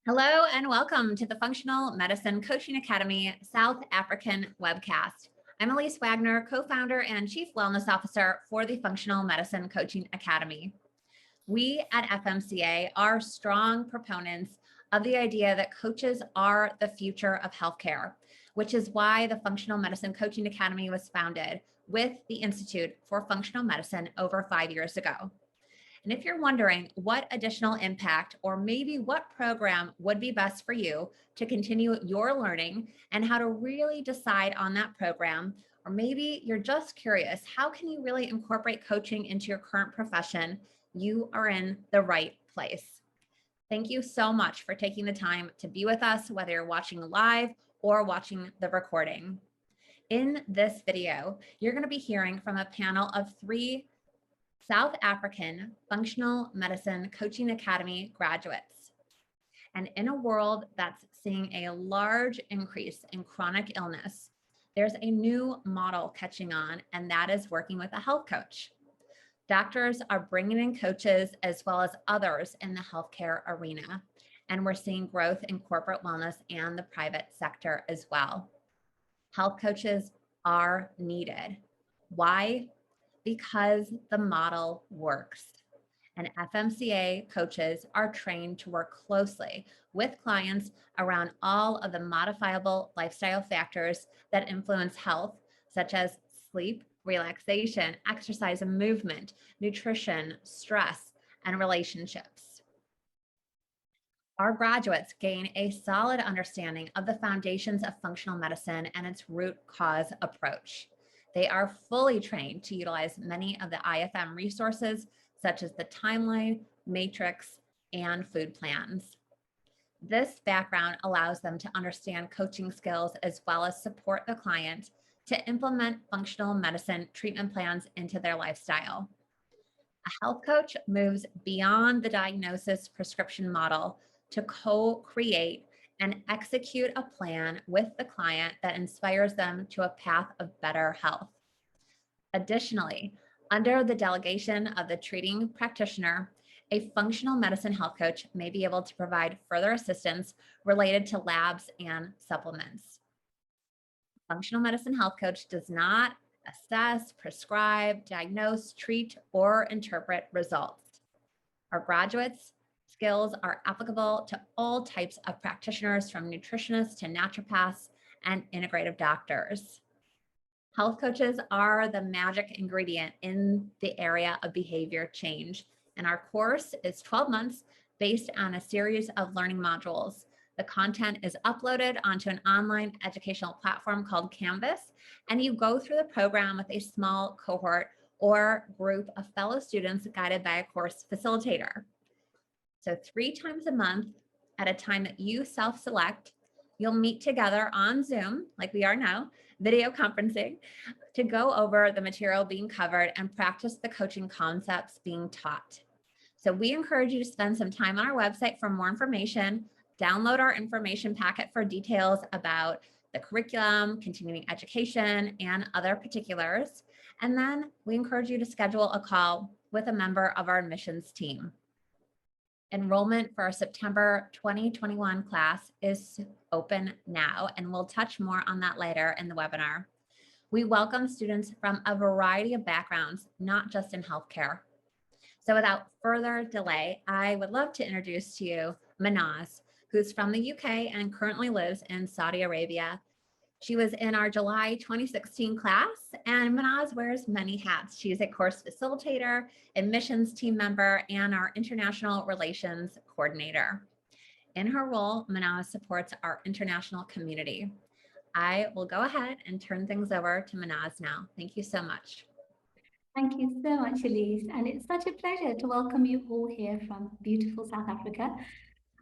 Hello and welcome to the Functional Medicine Coaching Academy South African webcast. I'm Elyse Wagner, co-founder and chief wellness officer for the Functional Medicine Coaching Academy. We at FMCA are strong proponents of the idea that coaches are the future of healthcare, which is why the Functional Medicine Coaching Academy was founded with the Institute for Functional Medicine over 5 years ago. And if you're wondering what additional impact or maybe what program would be best for you to continue your learning and how to really decide on that program, or maybe you're just curious, how can you really incorporate coaching into your current profession? You are in the right place. Thank you so much for taking the time to be with us, whether you're watching live or watching the recording. In this video, you're going to be hearing from a panel of 3 South African Functional Medicine Coaching Academy graduates. And in a world that's seeing a large increase in chronic illness, there's a new model catching on, and that is working with a health coach. Doctors are bringing in coaches as well as others in the healthcare arena, and we're seeing growth in corporate wellness and the private sector as well. Health coaches are needed. Why? Because the model works. And FMCA coaches are trained to work closely with clients around all of the modifiable lifestyle factors that influence health, such as sleep, relaxation, exercise and movement, nutrition, stress, and relationships. Our graduates gain a solid understanding of the foundations of functional medicine and its root cause approach. They are fully trained to utilize many of the IFM resources, such as the timeline, matrix, and food plans. This background allows them to understand coaching skills as well as support the client to implement functional medicine treatment plans into their lifestyle. A health coach moves beyond the diagnosis prescription model to co-create and execute a plan with the client that inspires them to a path of better health. Additionally, under the delegation of the treating practitioner, a functional medicine health coach may be able to provide further assistance related to labs and supplements. Functional medicine health coach does not assess, prescribe, diagnose, treat, or interpret results. Our graduates' skills are applicable to all types of practitioners, from nutritionists to naturopaths and integrative doctors. Health coaches are the magic ingredient in the area of behavior change, and our course is 12 months based on a series of learning modules. The content is uploaded onto an online educational platform called Canvas, and you go through the program with a small cohort or group of fellow students guided by a course facilitator. So 3 times a month at a time that you self-select, you'll meet together on Zoom, like we are now, video conferencing, to go over the material being covered and practice the coaching concepts being taught. So we encourage you to spend some time on our website for more information, download our information packet for details about the curriculum, continuing education, and other particulars. And then we encourage you to schedule a call with a member of our admissions team. Enrollment for our September 2021 class is open now, and we'll touch more on that later in the webinar. We welcome students from a variety of backgrounds, not just in healthcare. So without further delay, I would love to introduce to you Mahnaz, who's from the UK and currently lives in Saudi Arabia. She was in our July 2016 class, and Mahnaz wears many hats. She is a course facilitator, admissions team member, and our international relations coordinator. In her role, Mahnaz supports our international community. I will go ahead and turn things over to Mahnaz now. Thank you so much. Thank you so much, Elyse, and it's such a pleasure to welcome you all here from beautiful South Africa.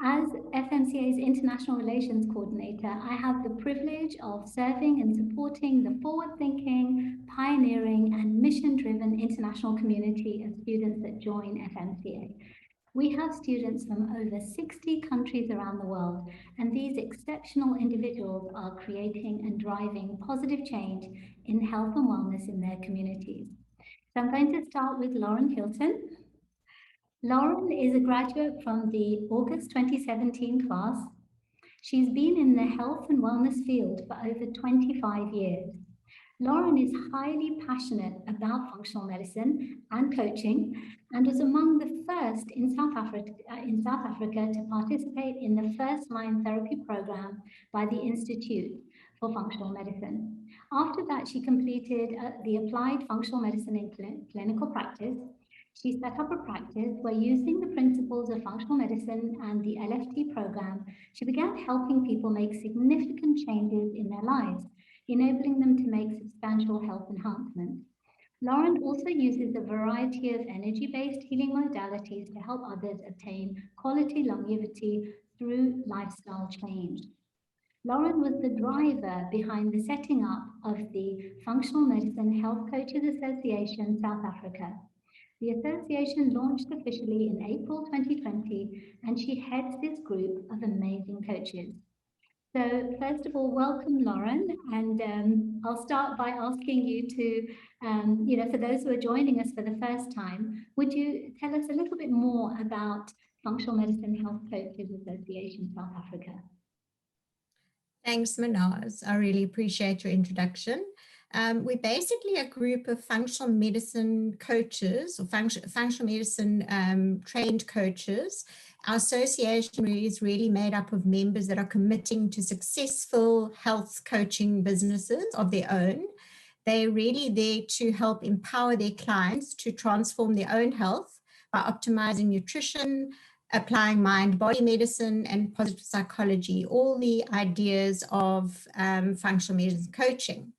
As FMCA's International Relations Coordinator, I have the privilege of serving and supporting the forward-thinking, pioneering, and mission-driven international community of students that join FMCA. We have students from over 60 countries around the world, and these exceptional individuals are creating and driving positive change in health and wellness in their communities. So I'm going to start with Loren Hilton. Loren is a graduate from the August 2017 class. She's been in the health and wellness field for over 25 years. Loren is highly passionate about functional medicine and coaching and was among the first in South Africa to participate in the first line therapy program by the Institute for Functional Medicine. After that, she completed the Applied Functional Medicine in Clinical Practice. She set up a practice where, using the principles of functional medicine and the LFT program, she began helping people make significant changes in their lives, enabling them to make substantial health enhancements. Loren also uses a variety of energy-based healing modalities to help others attain quality longevity through lifestyle change. Loren was the driver behind the setting up of the Functional Medicine Health Coaches Association South Africa. The association launched officially in April 2020, and she heads this group of amazing coaches. So first of all, welcome, Loren, and I'll start by asking you to, for those who are joining us for the first time, would you tell us a little bit more about Functional Medicine Health Coaches Association South Africa? Thanks, Mahnaz. I really appreciate your introduction. We're basically a group of functional medicine coaches or functional medicine trained coaches. Our association is really made up of members that are committing to successful health coaching businesses of their own. They're really there to help empower their clients to transform their own health by optimizing nutrition, applying mind-body medicine and positive psychology, all the ideas of functional medicine coaching.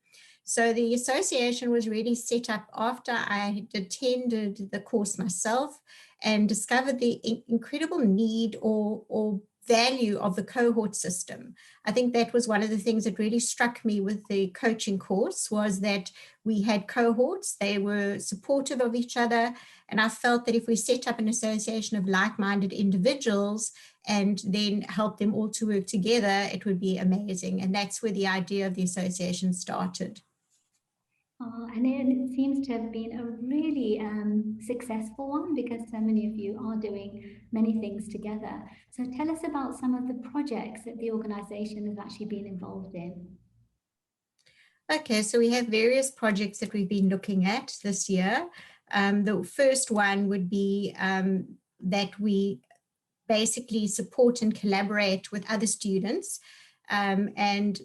So the association was really set up after I had attended the course myself and discovered the incredible need or value of the cohort system. I think that was one of the things that really struck me with the coaching course, was that we had cohorts, they were supportive of each other, and I felt that if we set up an association of like-minded individuals and then help them all to work together, it would be amazing. And that's where the idea of the association started. And it seems to have been a really successful one, because so many of you are doing many things together. So tell us about some of the projects that the organization has actually been involved in. Okay, so we have various projects that we've been looking at this year. The first one would be that we basically support and collaborate with other students, and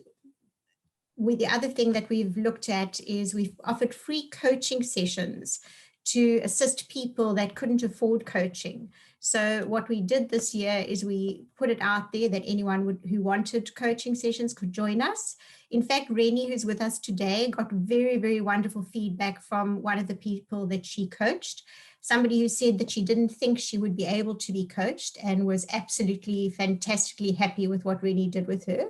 the other thing that we've looked at is we've offered free coaching sessions to assist people that couldn't afford coaching. So what we did this year is we put it out there that anyone who wanted coaching sessions could join us. In fact, Rennie, who's with us today, got very, very wonderful feedback from one of the people that she coached. Somebody who said that she didn't think she would be able to be coached and was absolutely fantastically happy with what Rennie did with her.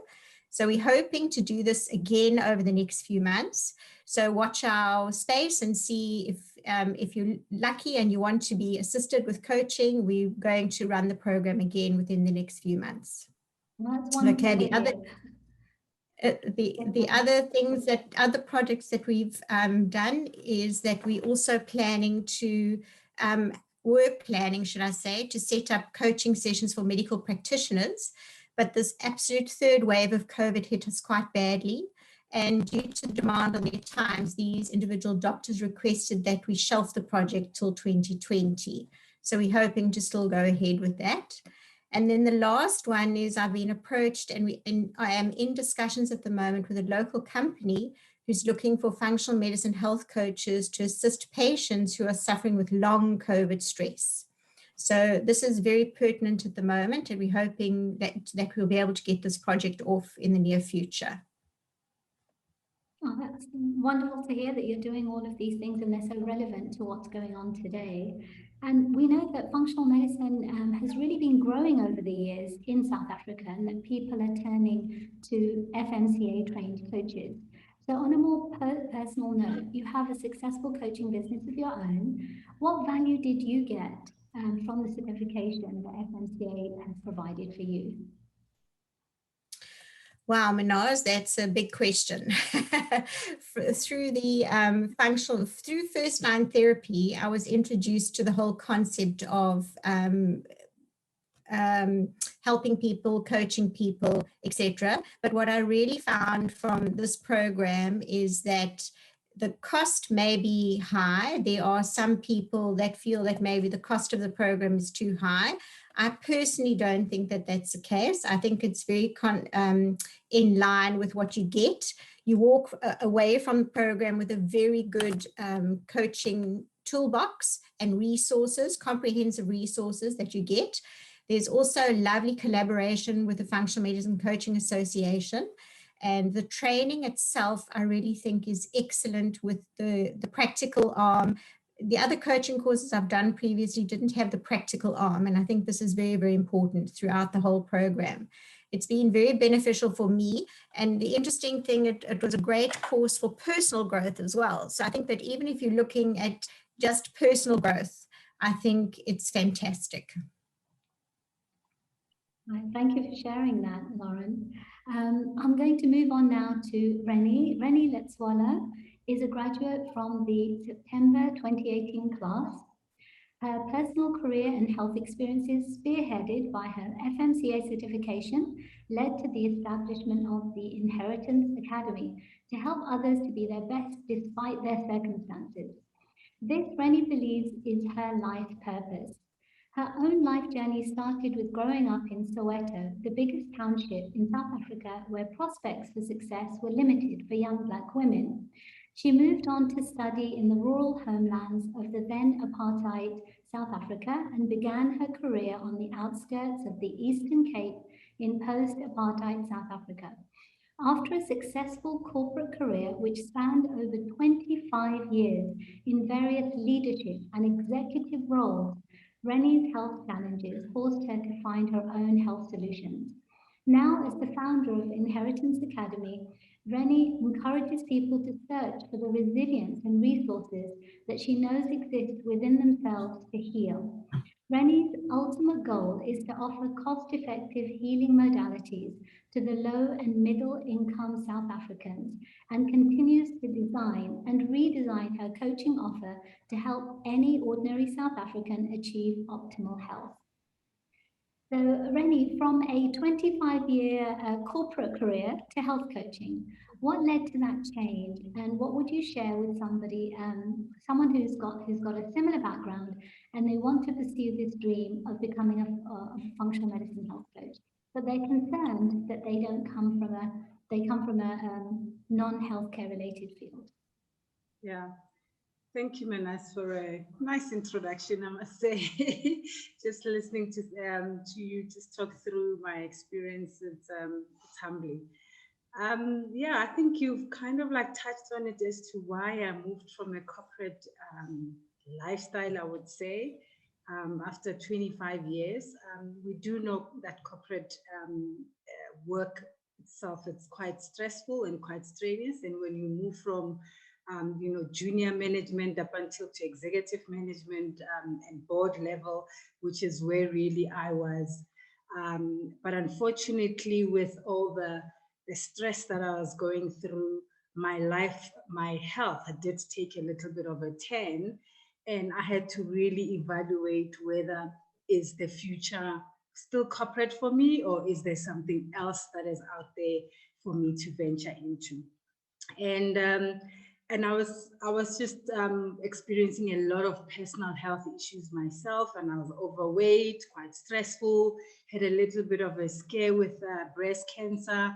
So we're hoping to do this again over the next few months. So watch our space and see if you're lucky and you want to be assisted with coaching, we're going to run the program again within the next few months. Well, that's wonderful. Okay, other projects that we've done is that we're also planning to to set up coaching sessions for medical practitioners. But this absolute third wave of COVID hit us quite badly. And due to the demand on their times, these individual doctors requested that we shelf the project till 2020. So we're hoping to still go ahead with that. And then the last one is I've been approached and I am in discussions at the moment with a local company who's looking for functional medicine health coaches to assist patients who are suffering with long COVID stress. So this is very pertinent at the moment, and we're hoping that we'll be able to get this project off in the near future. Oh, that's wonderful to hear that you're doing all of these things and they're so relevant to what's going on today. And we know that functional medicine has really been growing over the years in South Africa, and that people are turning to FMCA trained coaches. So on a more personal note, you have a successful coaching business of your own. What value did you get from the certification that FMCA has provided for you? Wow, Mahnaz, that's a big question. Through through first line therapy, I was introduced to the whole concept of helping people, coaching people, etc. But what I really found from this program is that the cost may be high. There are some people that feel that maybe the cost of the program is too high. I personally don't think that that's the case. I think it's very in line with what you get. You walk away from the program with a very good coaching toolbox and resources, comprehensive resources that you get. There's also lovely collaboration with the Functional Medicine Coaching Association. And the training itself, I really think, is excellent with the practical arm. The other coaching courses I've done previously didn't have the practical arm. And I think this is very, very important throughout the whole program. It's been very beneficial for me. And the interesting thing, it was a great course for personal growth as well. So I think that even if you're looking at just personal growth, I think it's fantastic. Thank you for sharing that, Loren. I'm going to move on now to Renny. Renny Letswalo is a graduate from the September 2018 class. Her personal career and health experiences, spearheaded by her FMCA certification, led to the establishment of the Inheritance Academy to help others to be their best despite their circumstances. This, Renny believes, is her life purpose. Her own life journey started with growing up in Soweto, the biggest township in South Africa where prospects for success were limited for young Black women. She moved on to study in the rural homelands of the then apartheid South Africa and began her career on the outskirts of the Eastern Cape in post-apartheid South Africa. After a successful corporate career which spanned over 25 years in various leadership and executive roles, Rennie's health challenges forced her to find her own health solutions. Now, as the founder of Inheritance Academy, Rennie encourages people to search for the resilience and resources that she knows exist within themselves to heal. Rennie's ultimate goal is to offer cost-effective healing modalities to the low and middle-income South Africans and continues to design and redesign her coaching offer to help any ordinary South African achieve optimal health. So, Rennie, from a 25-year corporate career to health coaching, what led to that change, and what would you share with somebody, someone who's got a similar background, and they want to pursue this dream of becoming a functional medicine health coach, but they're concerned that they come from a non-healthcare related field? Yeah. Thank you, Mahnaz, for a nice introduction, I must say. Just listening to you just talk through my experience, it's humbling. Yeah, I think you've kind of like touched on it as to why I moved from a corporate lifestyle, I would say, after 25 years. We do know that corporate work itself, it's quite stressful and quite strenuous. And when you move from junior management up until to executive management and board level, which is where really I was. But unfortunately, with all the stress that I was going through, my life, my health, I did take a little bit of a turn, and I had to really evaluate whether is the future still corporate for me, or is there something else that is out there for me to venture into. And I was just experiencing a lot of personal health issues myself, and I was overweight, quite stressful, had a little bit of a scare with breast cancer,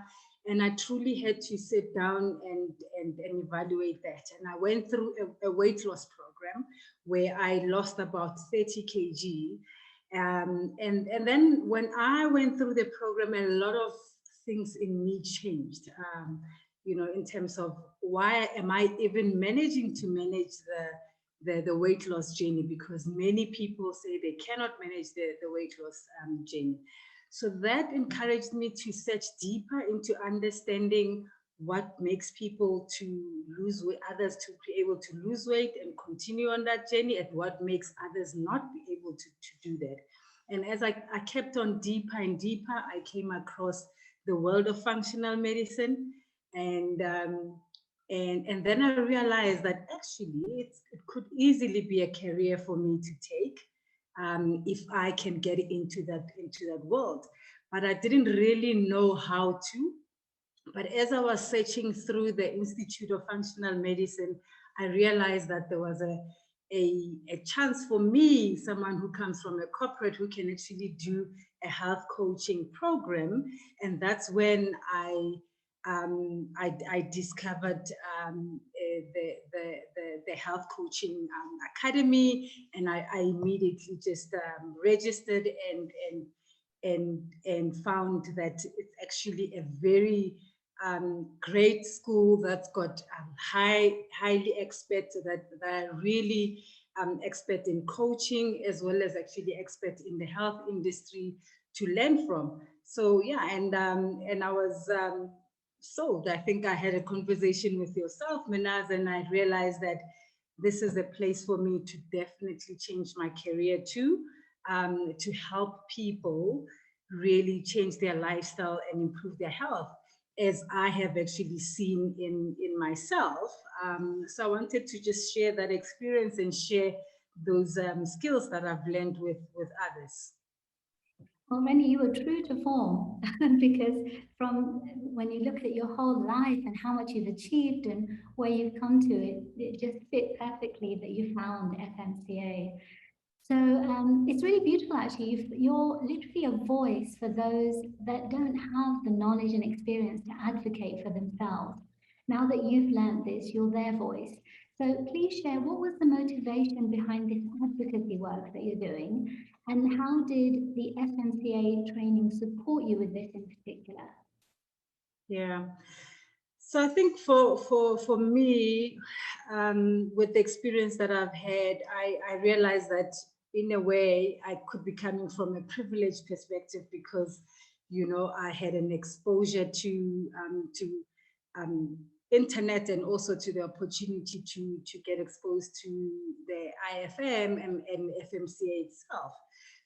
and I truly had to sit down and evaluate that. And I went through a weight loss program where I lost about 30 kg. And then when I went through the program, a lot of things in me changed. In terms of why am I even managing to manage the weight loss journey, because many people say they cannot manage the weight loss journey. So that encouraged me to search deeper into understanding what makes people to lose weight, others to be able to lose weight and continue on that journey, and what makes others not be able to do that. And as I kept on deeper and deeper, I came across the world of functional medicine. And then I realized that actually it could easily be a career for me to take if I can get into that world. But I didn't really know how to. But as I was searching through the Institute of Functional Medicine, I realized that there was a chance for me, someone who comes from a corporate, who can actually do a health coaching program. And that's when I discovered the health coaching academy, and I immediately just registered and found that it's actually a very great school that's got highly experts that are really expert in coaching, as well as actually expert in the health industry to learn from. So yeah, and I was sold. I think I had a conversation with yourself, Mahnaz, and I realized that this is a place for me to definitely change my career to help people really change their lifestyle and improve their health, as I have actually seen in myself. So I wanted to just share that experience and share those skills that I've learned with others. Well, Renny, you were true to form because from when you look at your whole life and how much you've achieved and where you've come to, it just fit perfectly that you found FMCA. So it's really beautiful, actually. You're literally a voice for those that don't have the knowledge and experience to advocate for themselves. Now that you've learned this, you're their voice. So please share, what was the motivation behind this advocacy work that you're doing? And how did the FMCA training support you with this in particular? Yeah. So I think for me, with the experience that I've had, I realized that in a way I could be coming from a privileged perspective because, you know, I had an exposure to internet and also to the opportunity to get exposed to the IFM and FMCA itself.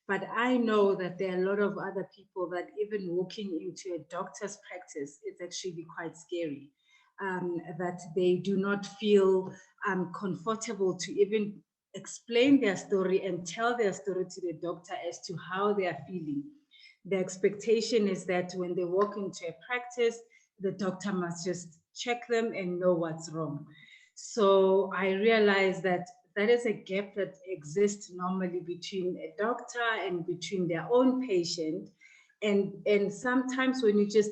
But I know that there are a lot of other people that even walking into a doctor's practice, it's actually quite scary, that they do not feel comfortable to even explain their story and tell their story to the doctor as to how they are feeling. The expectation is that when they walk into a practice, the doctor must just check them and know what's wrong. So I realized that that is a gap that exists normally between a doctor and between their own patient. And sometimes when you just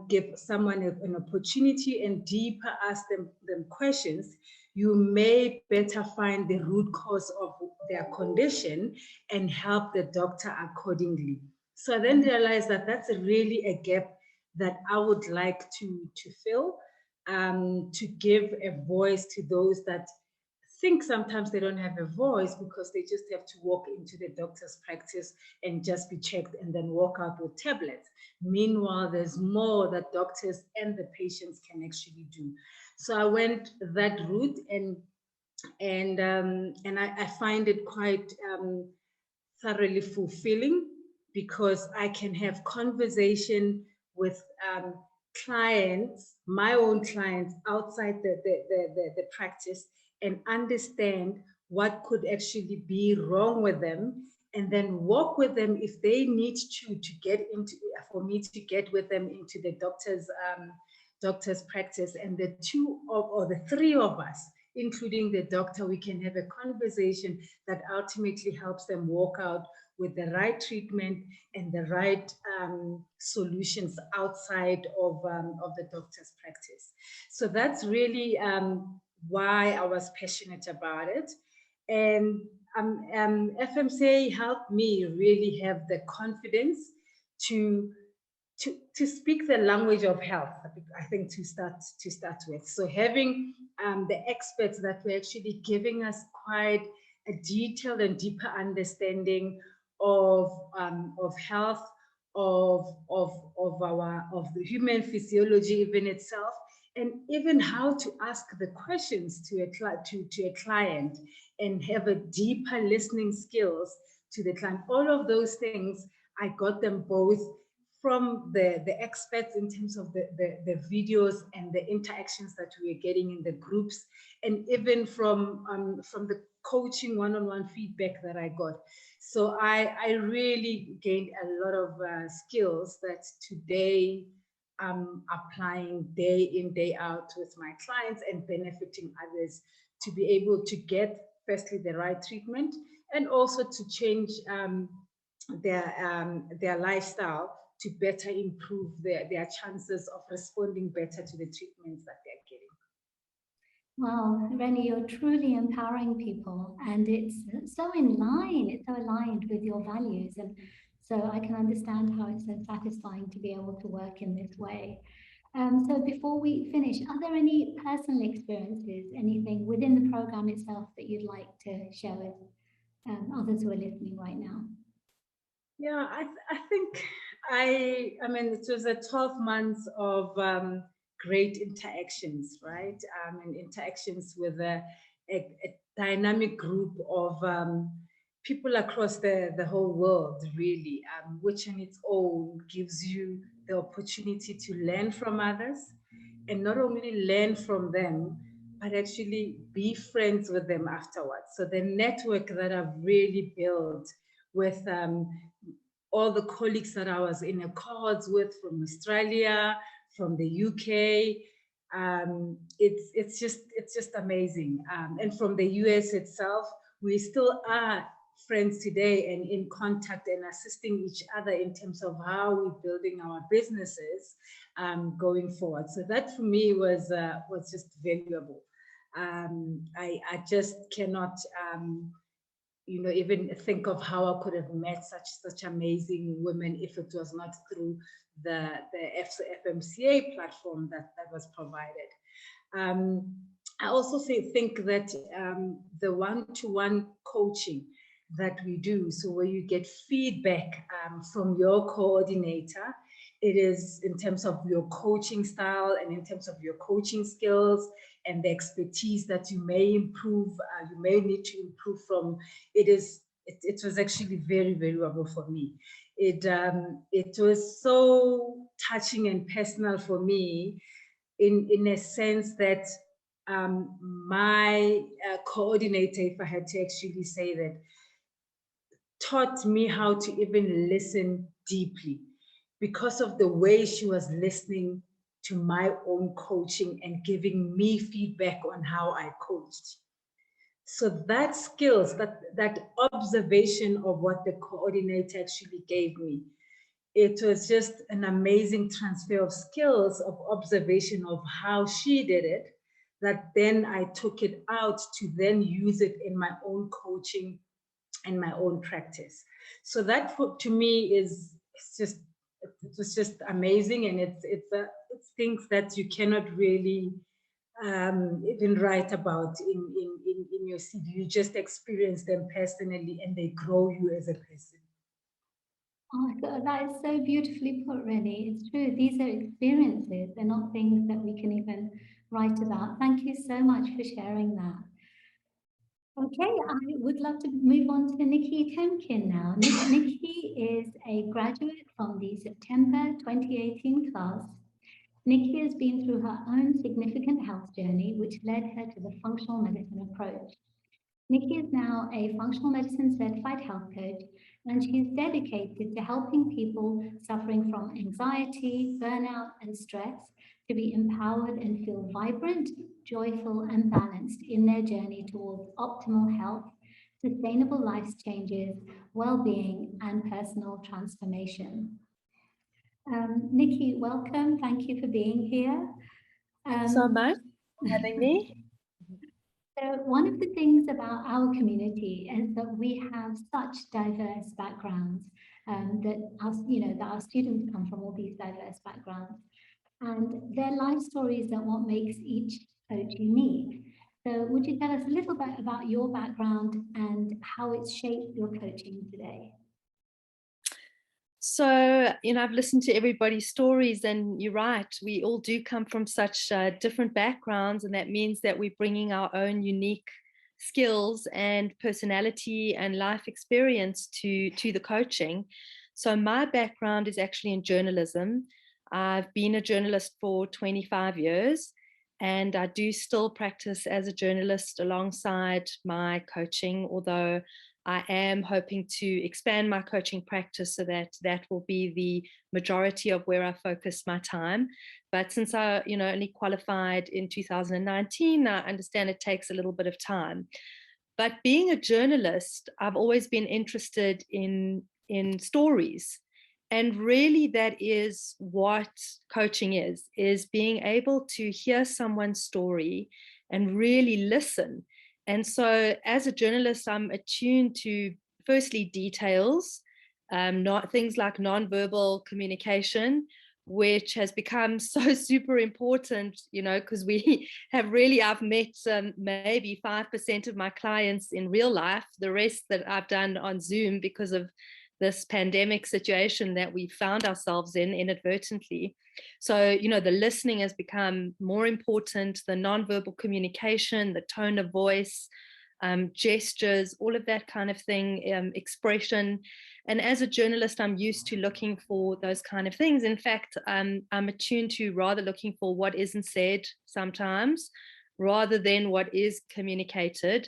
give someone an opportunity and deeper ask them questions, you may better find the root cause of their condition and help the doctor accordingly. So I then realized that that's really a gap that I would like to fill, to give a voice to those that think sometimes they don't have a voice because they just have to walk into the doctor's practice and just be checked and then walk out with tablets. Meanwhile, there's more that doctors and the patients can actually do. So I went that route, and I find it quite thoroughly fulfilling because I can have conversation with clients, my own clients outside the practice, and understand what could actually be wrong with them, and then walk with them if they need to get into, for me to get with them into the doctor's practice. And the two or the three of us, including the doctor, we can have a conversation that ultimately helps them walk out with the right treatment and the right solutions outside of the doctor's practice. So that's really why I was passionate about it. And FMCA helped me really have the confidence to speak the language of health, I think, to start with. So having the experts that were actually giving us quite a detailed and deeper understanding of health, of the human physiology even itself, and even how to ask the questions to a client and have a deeper listening skills to the client. All of those things, I got them both from the experts in terms of the videos and the interactions that we were getting in the groups, and even from the coaching one-on-one feedback that I got. So I really gained a lot of skills that today I'm applying day in, day out with my clients and benefiting others to be able to get, firstly, the right treatment, and also to change their lifestyle to better improve their chances of responding better to the treatments that they're getting. Well, Renny, you're truly empowering people, and it's so aligned with your values. And so I can understand how it's so satisfying to be able to work in this way. So before we finish, are there any personal experiences, anything within the program itself that you'd like to share with others who are listening right now? Yeah, I think I mean, it was a 12 months of great interactions, right? And interactions with a dynamic group of people across the whole world, really, which on its own gives you the opportunity to learn from others, and not only learn from them, but actually be friends with them afterwards. So the network that I've really built with all the colleagues that I was in a cohorts with from Australia, from the UK, it's just amazing. And from the US itself, we still are friends today and in contact and assisting each other in terms of how we're building our businesses going forward. So that for me was just valuable. I just cannot even think of how I could have met such amazing women if it was not through the FMCA platform that was provided. I also think that the one-to-one coaching that we do, so where you get feedback from your coordinator, it is in terms of your coaching style and in terms of your coaching skills and the expertise that you may improve, you may need to improve from. It was actually very valuable for me. It was so touching and personal for me in a sense that my coordinator, if I had to actually say that, taught me how to even listen deeply because of the way she was listening to my own coaching and giving me feedback on how I coached. So that skills, that observation of what the coordinator actually gave me, it was just an amazing transfer of skills, of observation of how she did it, that then I took it out to then use it in my own coaching and my own practice. So that to me it was just amazing, and it's things that you cannot really even write about in your CV. You just experience them personally, and they grow you as a person. Oh, that is so beautifully put, Renny. It's true. These are experiences. They're not things that we can even write about. Thank you so much for sharing that. Okay, I would love to move on to Nikki Temkin now. Nikki is a graduate from the September 2018 class. Nikki has been through her own significant health journey, which led her to the functional medicine approach. Nikki is now a functional medicine certified health coach, and she is dedicated to helping people suffering from anxiety, burnout, and stress to be empowered and feel vibrant, joyful, and balanced in their journey towards optimal health, sustainable life changes, well-being, and personal transformation. Nikki, welcome. Thank you for being here. So much for having me. So one of the things about our community is that we have such diverse backgrounds, that our students come from all these diverse backgrounds, and their life stories are what makes each coach unique. So would you tell us a little bit about your background and how it's shaped your coaching today? So, I've listened to everybody's stories, and you're right, we all do come from such different backgrounds, and that means that we're bringing our own unique skills and personality and life experience to the coaching. So my background is actually in journalism. I've been a journalist for 25 years, and I do still practice as a journalist alongside my coaching, although I am hoping to expand my coaching practice so that that will be the majority of where I focus my time. But since I, only qualified in 2019, I understand it takes a little bit of time. But being a journalist, I've always been interested in stories. And really that is what coaching is being able to hear someone's story and really listen. And so as a journalist, I'm attuned to firstly details, not things like nonverbal communication, which has become so super important, because I've met maybe 5% of my clients in real life, the rest that I've done on Zoom because of this pandemic situation that we found ourselves in inadvertently. So, the listening has become more important, the nonverbal communication, the tone of voice, gestures, all of that kind of thing, expression. And as a journalist, I'm used to looking for those kind of things. In fact, I'm attuned to rather looking for what isn't said sometimes, rather than what is communicated.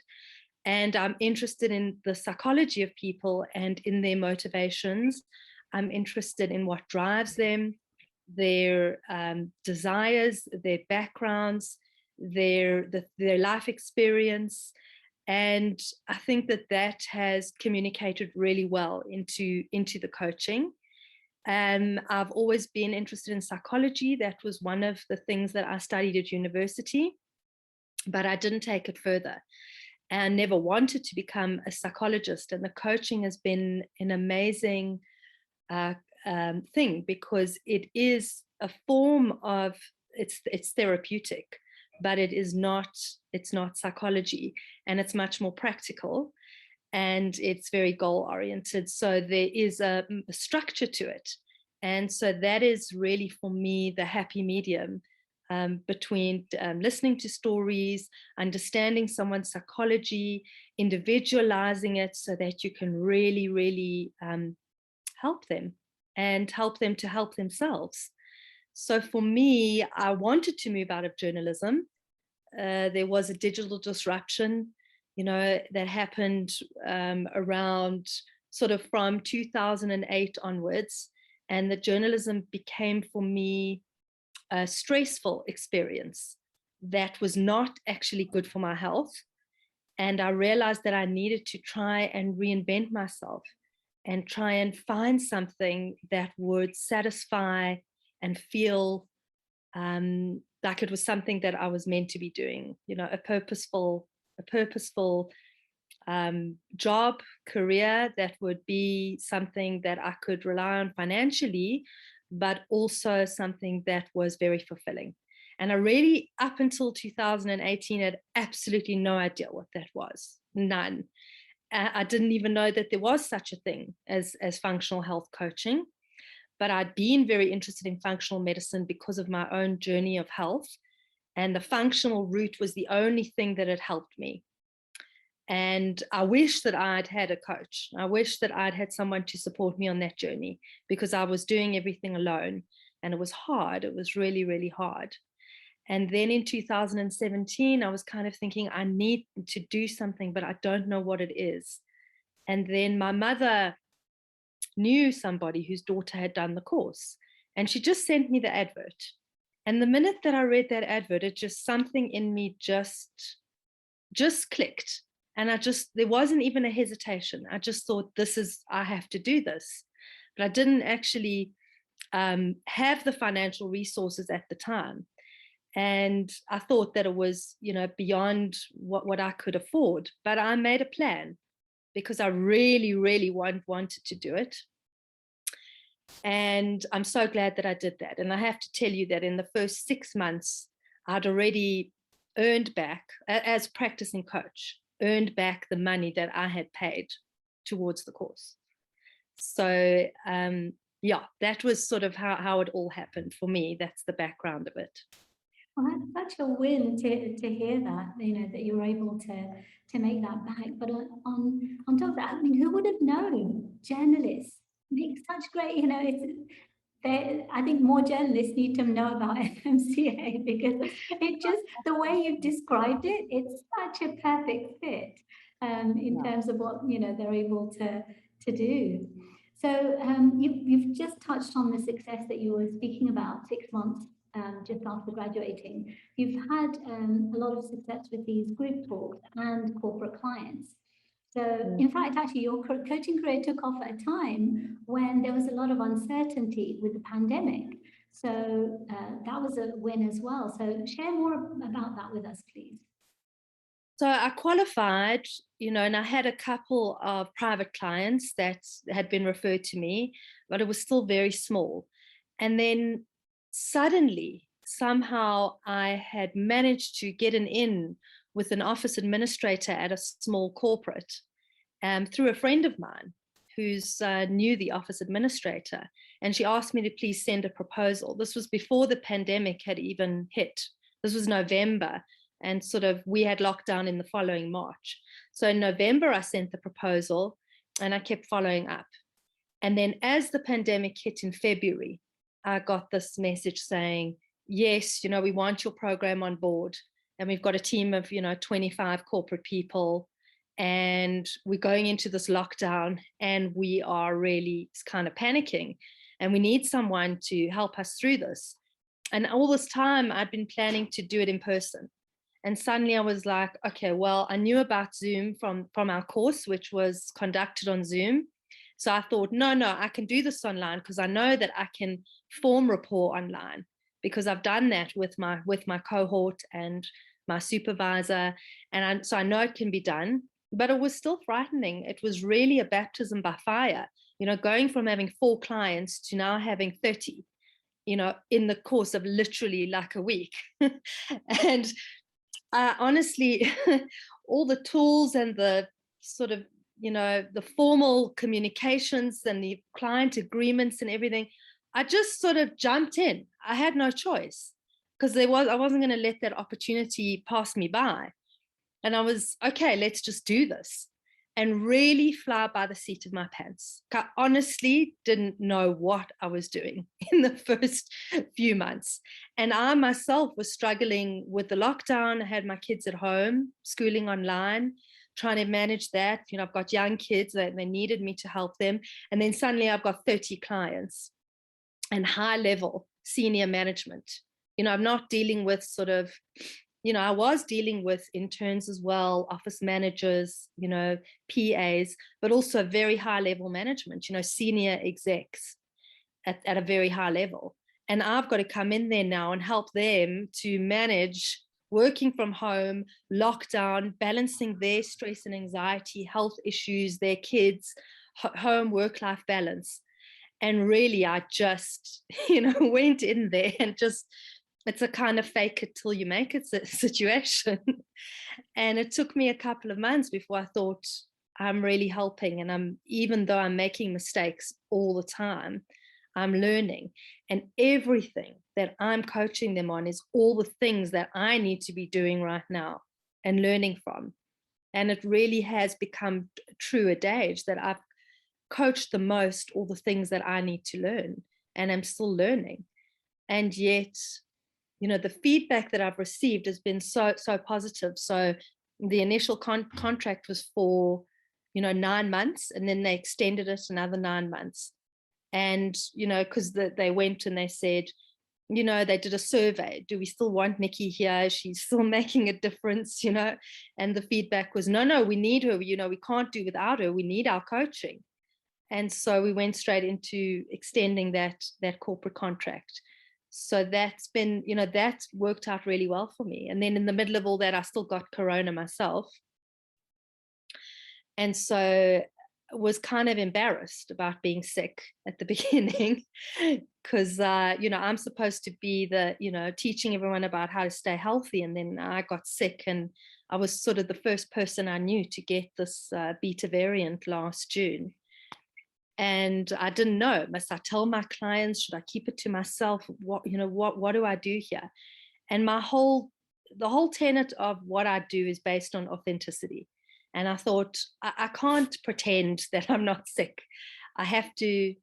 And I'm interested in the psychology of people and in their motivations. I'm interested in what drives them, their desires, their backgrounds, their life experience. And I think that has communicated really well into the coaching. I've always been interested in psychology. That was one of the things that I studied at university, but I didn't take it further. And never wanted to become a psychologist. And the coaching has been an amazing thing, because it is a form of, it's therapeutic, but it's not psychology, and it's much more practical, and it's very goal oriented. So there is a structure to it. And so that is really, for me, the happy medium between listening to stories, understanding someone's psychology, individualizing it so that you can really, really help them and help them to help themselves. So for me, I wanted to move out of journalism. There was a digital disruption, that happened around sort of from 2008 onwards. And the journalism became for me a stressful experience that was not actually good for my health. And I realized that I needed to try and reinvent myself and try and find something that would satisfy and feel like it was something that I was meant to be doing, a purposeful job, career that would be something that I could rely on financially, but also something that was very fulfilling. And I really, up until 2018, had absolutely no idea what that was. None. I didn't even know that there was such a thing as functional health coaching. But I'd been very interested in functional medicine because of my own journey of health. And the functional route was the only thing that had helped me. And I wish that I'd had a coach. I wish that I'd had someone to support me on that journey, because I was doing everything alone, and it was hard. It was really, really hard. And then in 2017, I was kind of thinking, I need to do something, but I don't know what it is. And then my mother knew somebody whose daughter had done the course, and she just sent me the advert. And the minute that I read that advert, it just, something in me just clicked. And there wasn't even a hesitation. I just thought, I have to do this. But I didn't actually have the financial resources at the time. And I thought that it was, beyond what I could afford. But I made a plan, because I really, really wanted to do it. And I'm so glad that I did that. And I have to tell you that in the first 6 months, I'd already earned back, as practicing coach, earned back the money that I had paid towards the course. So yeah, that was sort of how it all happened for me. That's the background of it. Well, that's such a win to hear that, that you were able to make that back. But on top of that, I mean, who would have known? Journalists, makes such great, I think more journalists need to know about FMCA because it just, the way you've described it, it's such a perfect fit in terms of what, they're able to do. So you've just touched on the success that you were speaking about, 6 months just after graduating. You've had a lot of success with these group talks and corporate clients. So in fact, actually, your coaching career took off at a time when there was a lot of uncertainty with the pandemic. So that was a win as well. So share more about that with us, please. So I qualified, and I had a couple of private clients that had been referred to me, but it was still very small. And then suddenly, somehow I had managed to get an in with an office administrator at a small corporate through a friend of mine who's knew the office administrator. And she asked me to please send a proposal. This was before the pandemic had even hit. This was November. And sort of we had lockdown in the following March. So in November, I sent the proposal and I kept following up. And then as the pandemic hit in February, I got this message saying, yes, we want your program on board. And we've got a team of, 25 corporate people. And we're going into this lockdown and we are really kind of panicking. And we need someone to help us through this. And all this time, I'd been planning to do it in person. And suddenly I was like, okay, well, I knew about Zoom from our course, which was conducted on Zoom. So I thought, no, I can do this online because I know that I can form rapport online because I've done that with my cohort and my supervisor. And so I know it can be done, but it was still frightening. It was really a baptism by fire, going from having 4 clients to now having 30, in the course of literally like a week. And honestly, all the tools and the sort of, the formal communications and the client agreements and everything, I just sort of jumped in. I had no choice because I wasn't going to let that opportunity pass me by. And I was, okay, let's just do this and really fly by the seat of my pants. I honestly didn't know what I was doing in the first few months. And I myself was struggling with the lockdown. I had my kids at home, schooling online, trying to manage that. I've got young kids that they needed me to help them. And then suddenly I've got 30 clients and high level senior management. I'm not dealing with sort of, I was dealing with interns as well, office managers, PAs, but also very high level management, senior execs at a very high level. And I've got to come in there now and help them to manage working from home, lockdown, balancing their stress and anxiety, health issues, their kids, home work-life balance. And really, I just, went in there and just, it's a kind of fake it till you make it situation. And it took me a couple of months before I thought I'm really helping. And even though I'm making mistakes all the time, I'm learning. And everything that I'm coaching them on is all the things that I need to be doing right now and learning from. And it really has become true adage that I've coached the most all the things that I need to learn, and I'm still learning. And yet, the feedback that I've received has been so positive. So the initial contract was for, 9 months, and then they extended it another 9 months. And, because they went and they said, they did a survey. Do we still want Nikki here? She's still making a difference, and the feedback was, no, we need her. We can't do without her. We need our coaching. And so we went straight into extending that corporate contract. So that's been, that's worked out really well for me. And then in the middle of all that, I still got Corona myself. And so I was kind of embarrassed about being sick at the beginning because, I'm supposed to be teaching everyone about how to stay healthy. And then I got sick and I was sort of the first person I knew to get this beta variant last June. And I didn't know, must I tell my clients? Should I keep it to myself? What do I do here? And the whole tenet of what I do is based on authenticity. And I thought, I can't pretend that I'm not sick. I have to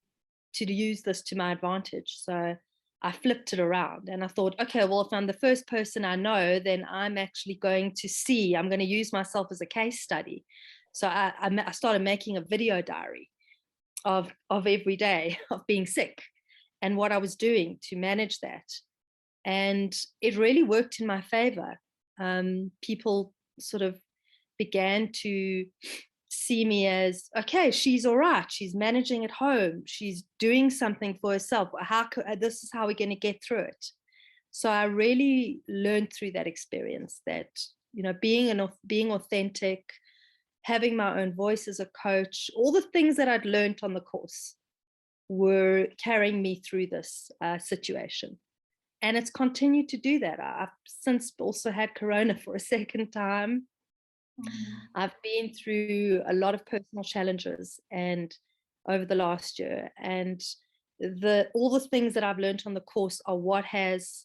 use this to my advantage. So I flipped it around and I thought, okay, well, if I'm the first person I know, then I'm actually going to I'm going to use myself as a case study. So I started making a video diary of every day of being sick and what I was doing to manage that. And it really worked in my favor. People sort of began to see me as, okay, she's all right, she's managing at home, she's doing something for herself, this is how we're going to get through it. So I really learned through that experience that, you know, being authentic, having my own voice as a coach, all the things that I'd learned on the course were carrying me through this situation. And it's continued to do that. I've since also had corona for a second time. I've been through a lot of personal challenges and over the last year, and all the things that I've learned on the course are what has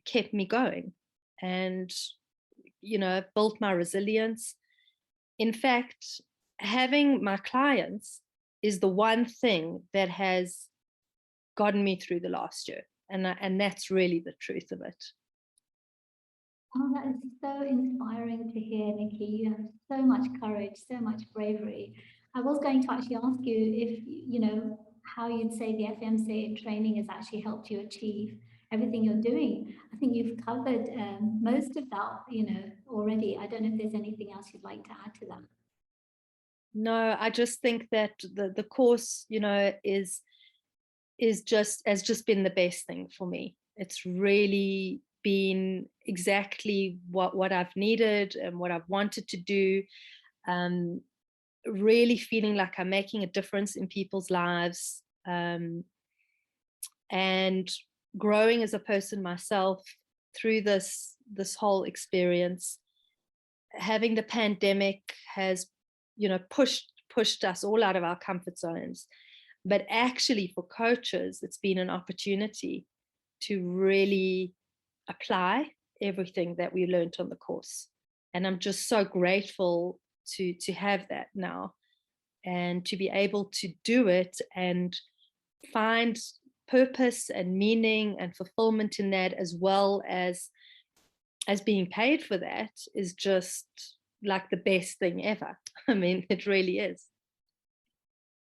kept me going and, you know, built my resilience. In fact, having my clients is the one thing that has gotten me through the last year, and that's really the truth of it. Oh, that is so inspiring to hear, Nikki. You have so much courage, so much bravery. I was going to actually ask you if, you know, how you'd say the FMCA training has actually helped you achieve everything you're doing. I think you've covered most of that, you know, already. I don't know if there's anything else you'd like to add to that. No, I just think that the course, you know, has just been the best thing for me. It's really been exactly what I've needed and what I've wanted to do. Really feeling like I'm making a difference in people's lives, and growing as a person myself through this whole experience. Having the pandemic has, you know, pushed us all out of our comfort zones. But actually for coaches, it's been an opportunity to really apply everything that we learned on the course. And I'm just so grateful to have that now and to be able to do it and find purpose and meaning and fulfillment in that, as well as being paid for that, is just like the best thing ever. I mean, it really is.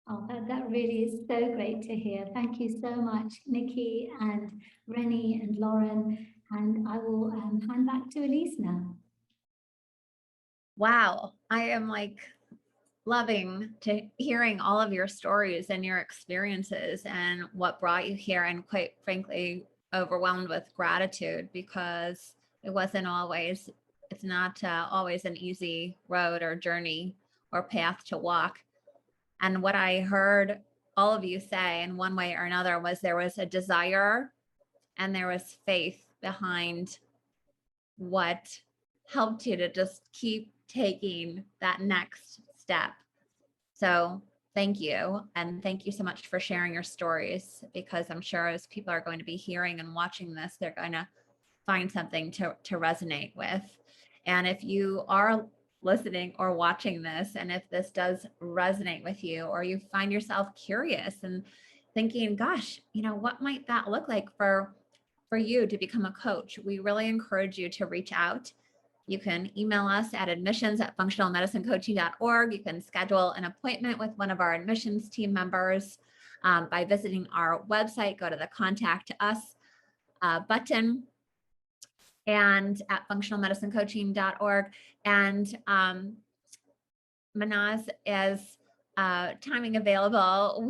Oh, that really is so great to hear. Thank you so much, Nikki and Rennie and Loren. And I will hand back to Elyse now. Wow, I am like loving to hearing all of your stories and your experiences and what brought you here, and quite frankly, overwhelmed with gratitude, because it's not always an easy road or journey or path to walk. And what I heard all of you say in one way or another was there was a desire and there was faith behind what helped you to just keep taking that next step. So thank you. And thank you so much for sharing your stories, because I'm sure as people are going to be hearing and watching this, they're going to find something to resonate with. And if you are listening or watching this, and if this does resonate with you, or you find yourself curious and thinking, gosh, you know, what might that look like for you to become a coach, we really encourage you to reach out. You can email us at admissions@functionalmedicinecoaching.org. You can schedule an appointment with one of our admissions team members by visiting our website. Go to the Contact Us button and at functionalmedicinecoaching.org. And Mahnaz is timing available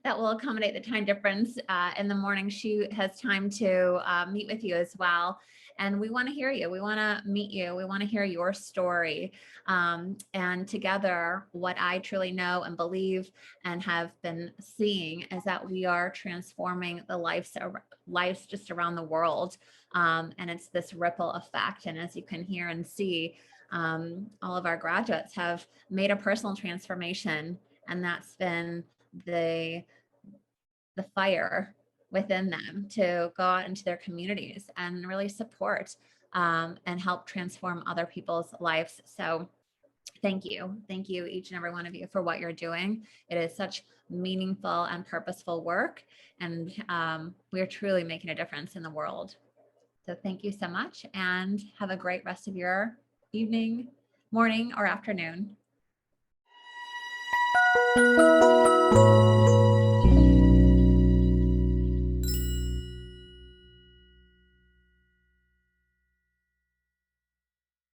that will accommodate the time difference in the morning. She has time to meet with you as well. And we want to hear you. We want to meet you. We want to hear your story. And together, what I truly know and believe and have been seeing is that we are transforming the lives just around the world. And it's this ripple effect. And as you can hear and see, all of our graduates have made a personal transformation, and that's been the fire within them to go out into their communities and really support and help transform other people's lives. So Thank you. Thank you, each and every one of you, for what you're doing. It is such meaningful and purposeful work, and we are truly making a difference in the world. So thank you so much, and have a great rest of your evening, morning, or afternoon.